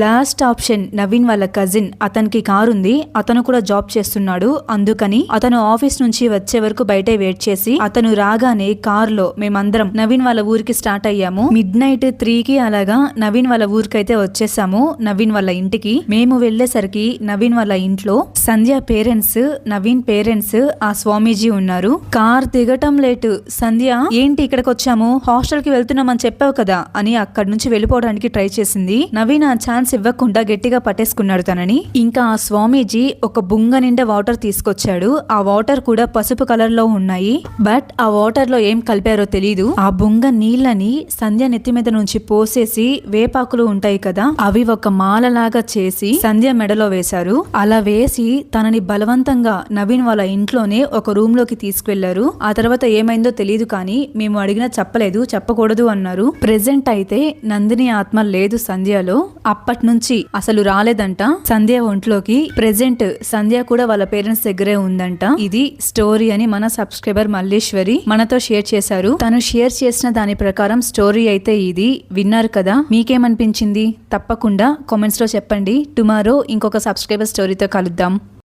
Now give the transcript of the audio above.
Last option Naveen వాళ్ళ cousin, అతనికి car ఉంది, అతను కూడా జాబ్ చేస్తున్నాడు, అందుకని అతను ఆఫీస్ నుంచి వచ్చే వరకు బయటే వెయిట్ చేసి అతను రాగానే కార్ లో మేమందరం నవీన్ వాళ్ళ ఊరికి స్టార్ట్ అయ్యాము. మిడ్ నైట్ 3కి అలాగా నవీన్ వాళ్ళ ఊరికైతే వచ్చేసాము. నవీన్ వాళ్ళ ఇంటికి మేము వెళ్లేసరికి నవీన్ వాళ్ళ ఇంట్లో సంధ్య పేరెంట్స్, నవీన్ పేరెంట్స్, ఆ స్వామీజీ ఉన్నారు. కార్ దిగటం లేటు. సంధ్య ఏంటి ఇక్కడికి వచ్చాము, హాస్టల్ కి వెళ్తున్నామని చెప్పావు కదా అని అక్కడి నుంచి వెళ్ళిపోవడానికి ట్రై చేసింది. నవీన్ ఆ ఛాన్స్ ఇవ్వకుండా గట్టిగా పట్టేసుకున్నాడు తనని. ఇంకా ఆ స్వామీజీ ఒక బుంగ నిండా వాటర్ తీసుకొచ్చాడు. ఆ వాటర్ కూడా పసుపు కలర్ లో ఉన్నాయి, బట్ ఆ వాటర్ లో ఏం కలిపారో తెలీదు. ఆ బుంగ నీళ్ళని సంధ్య నెత్తి మీద నుంచి పోసేసి వేపాకులు ఉంటాయి కదా, అవి ఒక మాలలాగా చేసి సంధ్య మెడలో వేశారు. అలా వేసి తనని బలవంతంగా నవీన్ వాళ్ళ ఇంట్లోనే ఒక రూమ్ లోకి తీసుకెళ్లారు. ఆ తర్వాత ఏమైందో తెలియదు, కానీ మేము అడిగినా చెప్పలేదు, చెప్పకూడదు అన్నారు. ప్రెజెంట్ అయితే నందిని ఆత్మ లేదు సంధ్యలో, అప్పటి నుంచి అసలు రాలేదంట సంధ్య ఒంట్లోకి. ప్రెజెంట్ సంధ్య కూడా వాళ్ళ పేరెంట్స్ దగ్గరే ఉందంట. ఇది స్టోరీ అని మన సబ్స్క్రైబర్ మల్లేశ్వరి మనతో షేర్ చేశారు. తను షేర్ చేసిన దాని ప్రకారం స్టోరీ అయితే ఇది. విన్నారు కదా, మీకేమనిపించింది తప్పకుండా కామెంట్స్ లో చెప్పండి. టుమారో ఇంకొక సబ్స్క్రైబర్ స్టోరీతో కలుద్దాం.